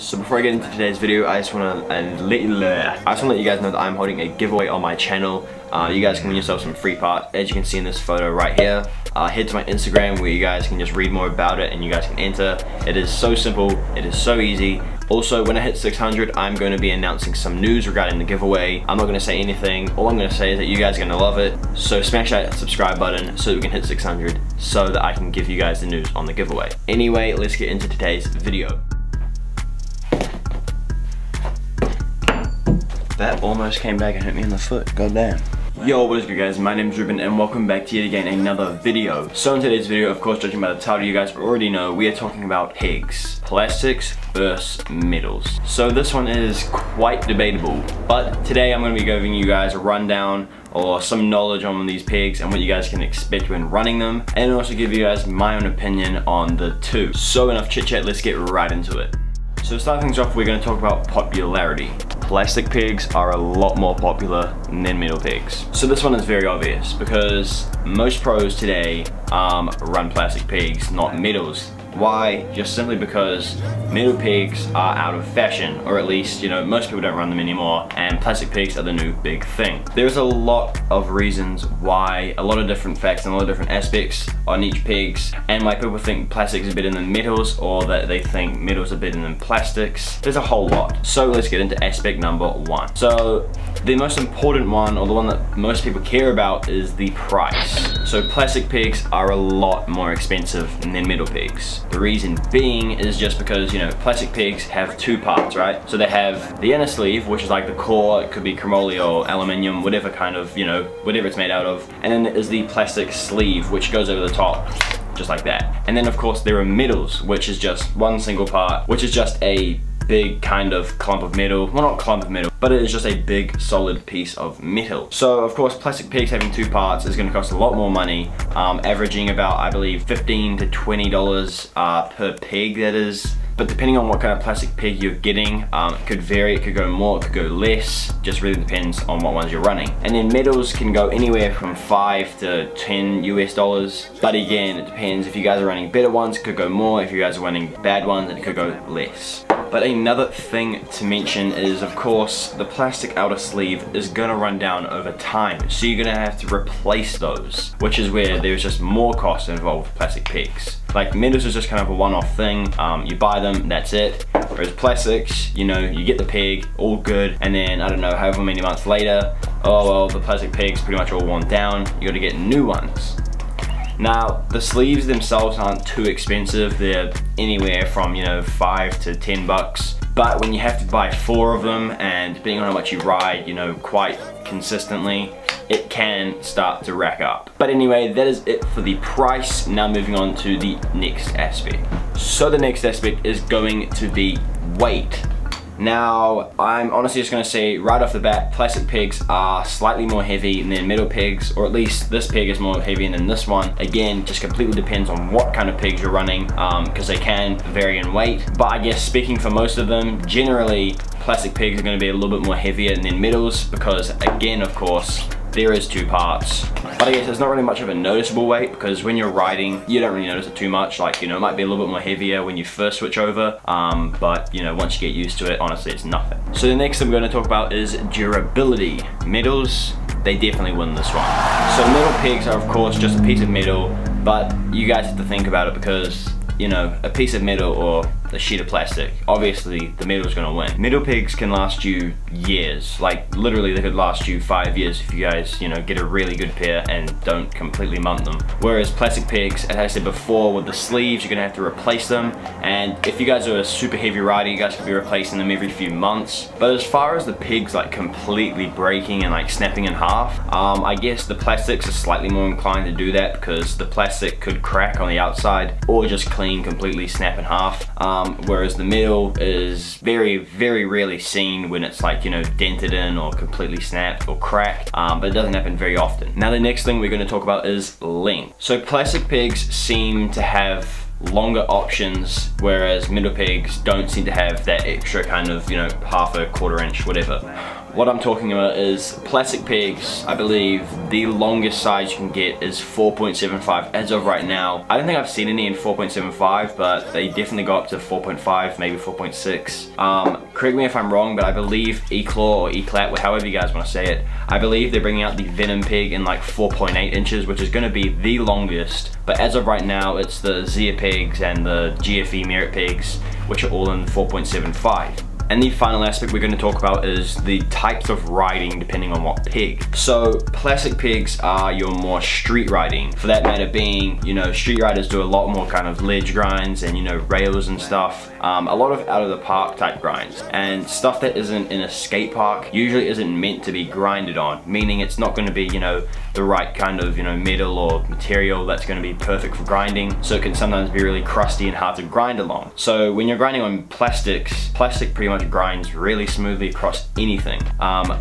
So before I get into today's video, I just want to let you guys know that I'm holding a giveaway on my channel. You guys can win yourself some free parts, as you can see in this photo right here. Head to my Instagram where you guys can just read more about it and you guys can enter. It is so simple, it is so easy. Also, when I hit 600, I'm going to be announcing some news regarding the giveaway. I'm not going to say anything. All I'm going to say is that you guys are going to love it. So smash that subscribe button so that we can hit 600 so that I can give you guys the news on the giveaway. Anyway, let's get into today's video. That almost came back and hit me in the foot, goddamn. Yo, what is good guys, my name is Ruben and welcome back to yet again another video. So in today's video, of course, judging by the title you guys already know, we are talking about pigs. Plastics versus metals. So this one is quite debatable, but today I'm going to be giving you guys a rundown or some knowledge on these pigs and what you guys can expect when running them, and also give you guys my own opinion on the two. So enough chit chat, let's get right into it. So to start things off, we're going to talk about popularity. Plastic pigs are a lot more popular than metal pigs. So this one is very obvious because most pros today run plastic pigs, not metals. Why? Just simply because metal pigs are out of fashion, or at least, you know, most people don't run them anymore, and plastic pigs are the new big thing. There's a lot of reasons why, a lot of different facts and a lot of different aspects on each pigs, and why people think plastics are better than metals, or that they think metals are better than plastics. There's a whole lot. So let's get into aspect number one. So the most important one, or the one that most people care about, is the price. So plastic pigs are a lot more expensive than metal pigs. The reason being is just because, you know, plastic pigs have two parts, right? So they have the inner sleeve, which is like the core, it could be chromoly or aluminium, whatever kind of, you know, whatever it's made out of. And then there's the plastic sleeve, which goes over the top, just like that. And then of course there are metals, which is just one single part, which is just a big kind of clump of metal. Well, not clump of metal, but it is just a big solid piece of metal. So of course plastic pigs having two parts is going to cost a lot more money, averaging about, I believe, $15 to $20 per pig, that is. But depending on what kind of plastic pig you're getting, it could vary, it could go more, it could go less, just really depends on what ones you're running. And then metals can go anywhere from $5 to $10 US, but again, it depends. If you guys are running better ones, it could go more. If you guys are running bad ones, then it could go less. But another thing to mention is, of course, the plastic outer sleeve is gonna run down over time. So you're gonna have to replace those, which is where there's just more cost involved with plastic pigs. Like metals is just kind of a one-off thing. You buy them, that's it. Whereas plastics, you know, you get the pig, all good, and then, I don't know, however many months later, oh well, the plastic pig's pretty much all worn down, you gotta get new ones. Now, the sleeves themselves aren't too expensive. They're anywhere from, you know, $5 to $10. But when you have to buy 4 of them, and depending on how much you ride, you know, quite consistently, it can start to rack up. But anyway, that is it for the price. Now moving on to the next aspect. So the next aspect is going to be weight. Now, I'm honestly just gonna say right off the bat, plastic pigs are slightly more heavy than metal pigs, or at least this pig is more heavy than this one. Again, just completely depends on what kind of pigs you're running, because they can vary in weight. But I guess speaking for most of them, generally, plastic pigs are gonna be a little bit more heavier than metals, because again, of course, there is two parts. But I guess there's not really much of a noticeable weight, because when you're riding, you don't really notice it too much. Like, you know, it might be a little bit more heavier when you first switch over, but you know, once you get used to it, honestly, it's nothing. So the next thing we're going to talk about is durability. Metals, they definitely win this one. So metal pigs are, of course, just a piece of metal, but you guys have to think about it because, you know, a piece of metal or a sheet of plastic, obviously the metal is gonna win. Metal pigs can last you years, like literally they could last you 5 years if you guys, you know, get a really good pair and don't completely munt them. Whereas plastic pigs, as I said before, with the sleeves, you're gonna have to replace them, and if you guys are a super heavy rider, you guys could be replacing them every few months. But as far as the pigs like completely breaking and like snapping in half, I guess the plastics are slightly more inclined to do that because the plastic could crack on the outside or just clean, completely snap in half. Whereas the metal is very, very rarely seen when it's like, you know, dented in or completely snapped or cracked, but it doesn't happen very often. Now the next thing we're going to talk about is length. So plastic pigs seem to have longer options, whereas metal pigs don't seem to have that extra kind of, you know, half a quarter inch, whatever. what I'm talking about is plastic pigs. I believe the longest size you can get is 4.75 as of right now. I don't think I've seen any in 4.75, but they definitely go up to 4.5, maybe 4.6. Correct me if I'm wrong, but I believe Eclaw or Eclat, however you guys want to say it, I believe they're bringing out the Venom pig in like 4.8 inches, which is going to be the longest. But as of right now, it's the Zia pigs and the GFE Merit pigs, which are all in 4.75. And the final aspect we're going to talk about is the types of riding depending on what pig. So plastic pigs are your more street riding. For that matter being, you know, street riders do a lot more kind of ledge grinds and, you know, rails and stuff. A lot of out of the park type grinds. And stuff that isn't in a skate park usually isn't meant to be grinded on. Meaning it's not going to be, you know, the right kind of, you know, metal or material that's going to be perfect for grinding. So it can sometimes be really crusty and hard to grind along. So when you're grinding on plastics, plastic pretty much grinds really smoothly across anything,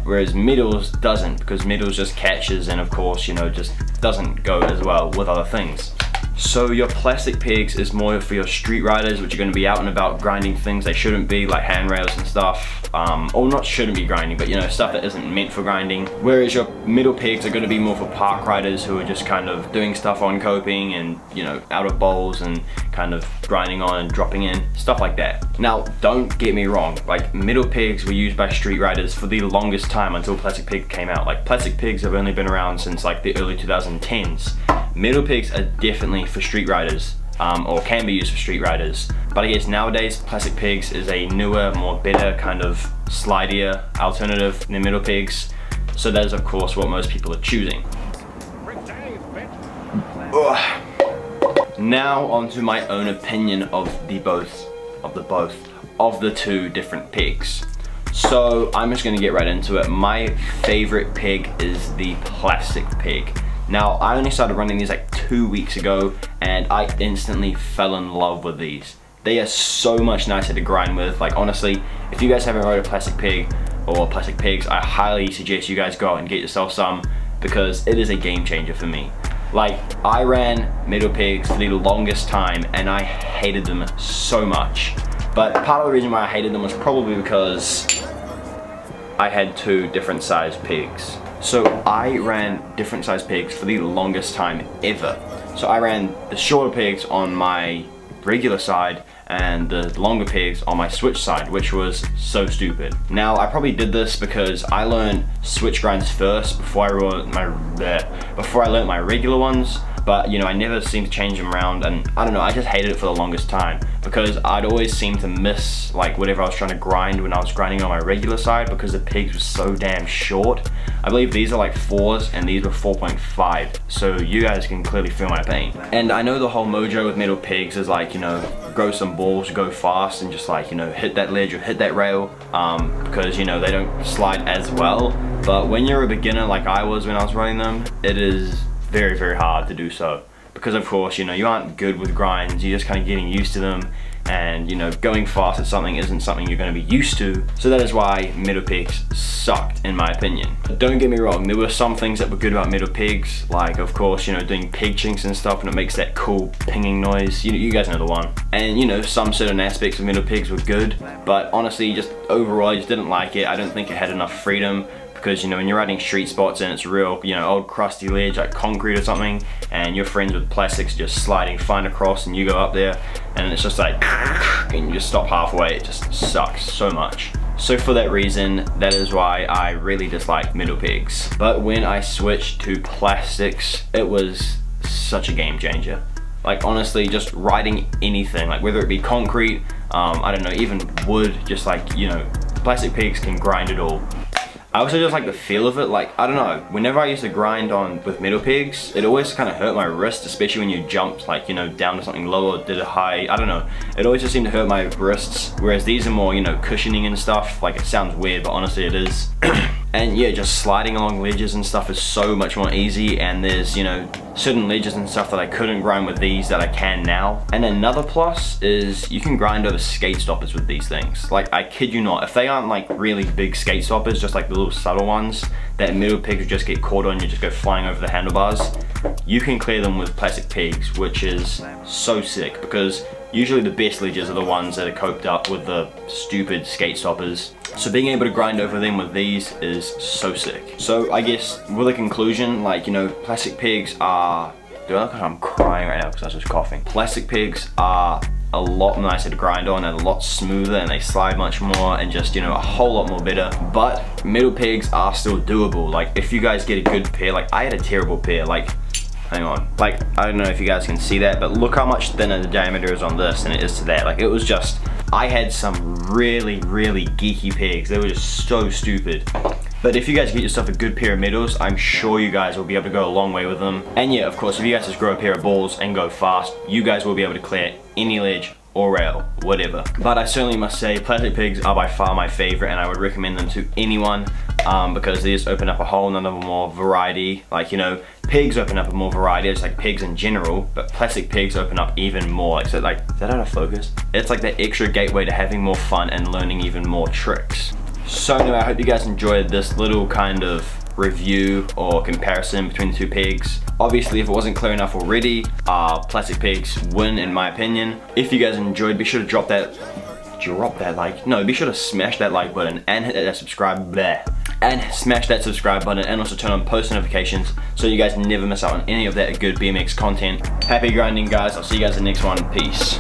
whereas metals doesn't, because metals just catches and of course, you know, just doesn't go as well with other things. So your plastic pigs is more for your street riders, which are going to be out and about grinding things they shouldn't be, like handrails and stuff, or not shouldn't be grinding, but you know, stuff that isn't meant for grinding. Whereas your middle pigs are going to be more for park riders who are just kind of doing stuff on coping and, you know, out of bowls and kind of grinding on and dropping in, stuff like that. Now, don't get me wrong, like middle pigs were used by street riders for the longest time until plastic pig came out. Like plastic pigs have only been around since like the early 2010s. Middle pigs are definitely for street riders, or can be used for street riders. But I guess nowadays, plastic pigs is a newer, more better kind of slidier alternative than middle pigs. So that is of course what most people are choosing. Now onto my own opinion of the two different pigs. So I'm just gonna get right into it. My favorite pig is the plastic pig. Now, I only started running these like 2 weeks ago and I instantly fell in love with these. They are so much nicer to grind with. Like honestly, if you guys haven't rode a plastic pig or plastic pigs, I highly suggest you guys go out and get yourself some, because it is a game changer for me. Like, I ran middle pigs for the longest time and I hated them so much. But part of the reason why I hated them was probably because I had two different sized pigs. So I ran different sized pigs for the longest time ever. So I ran the shorter pigs on my regular side and the longer pigs on my switch side, which was so stupid. Now I probably did this because I learned switch grinds first before I learned my regular ones. But you know, I never seemed to change them around, and I don't know, I just hated it for the longest time because I'd always seem to miss like whatever I was trying to grind when I was grinding on my regular side because the pigs were so damn short. I believe these are like 4s and these were 4.5, so you guys can clearly feel my pain. And I know the whole mojo with middle pigs is like, you know, grow some balls, go fast, and just like, you know, hit that ledge or hit that rail, because you know, they don't slide as well. But when you're a beginner like I was when I was running them, it is very, very hard to do so. Because of course, you know, you aren't good with grinds, you're just kind of getting used to them, and you know, going fast at something isn't something you're going to be used to. So that is why middle pigs sucked, in my opinion. But don't get me wrong, there were some things that were good about middle pigs, like of course, you know, doing pig chinks and stuff, and it makes that cool pinging noise. You guys know the one. And you know, some certain aspects of middle pigs were good, but honestly, just overall, I just didn't like it. I don't think it had enough freedom. Because you know, when you're riding street spots and it's real, you know, old crusty ledge like concrete or something, and your friends with plastics just sliding fine across, and you go up there and it's just like and you just stop halfway. It just sucks so much. So for that reason, that is why I really dislike middle pigs. But when I switched to plastics, it was such a game changer. Like honestly, just riding anything, like whether it be concrete, I don't know, even wood, just like, you know, plastic pigs can grind it all. I also just like the feel of it. Like, I don't know, whenever I used to grind on with middle pigs, it always kind of hurt my wrist, especially when you jumped like, you know, down to something low or did a high, I don't know. It always just seemed to hurt my wrists, whereas these are more, you know, cushioning and stuff. Like, it sounds weird, but honestly it is. And yeah, just sliding along ledges and stuff is so much more easy, and there's, you know, certain ledges and stuff that I couldn't grind with these that I can now. And another plus is you can grind over skate stoppers with these things. Like, I kid you not, if they aren't like really big skate stoppers, just like the little subtle ones that middle pigs would just get caught on, you just go flying over the handlebars, you can clear them with plastic pigs, which is so sick, because Usually the best ledges are the ones that are coked up with the stupid skate stoppers. So being able to grind over them with these is so sick. So I guess with a conclusion, like, you know, plastic pegs are, do I look like I'm crying right now because I was just coughing. Plastic pegs are a lot nicer to grind on and a lot smoother, and they slide much more and just, you know, a whole lot more better. But metal pegs are still doable. Like if you guys get a good pair, like I had a terrible pair, like, hang on, like I don't know if you guys can see that, but look how much thinner the diameter is on this than it is to that. Like it was just, I had some really geeky pegs. They were just so stupid. But if you guys get yourself a good pair of metals, I'm sure you guys will be able to go a long way with them. And yeah, of course, if you guys just grow a pair of balls and go fast, you guys will be able to clear any ledge or rail, whatever. But I certainly must say, plastic pegs are by far my favorite, and I would recommend them to anyone because they just open up a whole nother more variety. Like, you know, pegs open up a more variety, just like pegs in general, but plastic pegs open up even more. Like, so like, is that out of focus? It's like that extra gateway to having more fun and learning even more tricks. So anyway, I hope you guys enjoyed this little kind of review or comparison between the two pegs. Obviously, if it wasn't clear enough already, plastic pegs win in my opinion. If you guys enjoyed, be sure to drop that like, no, be sure to smash that like button and hit that subscribe and smash that subscribe button, and also turn on post notifications so you guys never miss out on any of that good BMX content. Happy grinding, guys. I'll see you guys in the next one. Peace.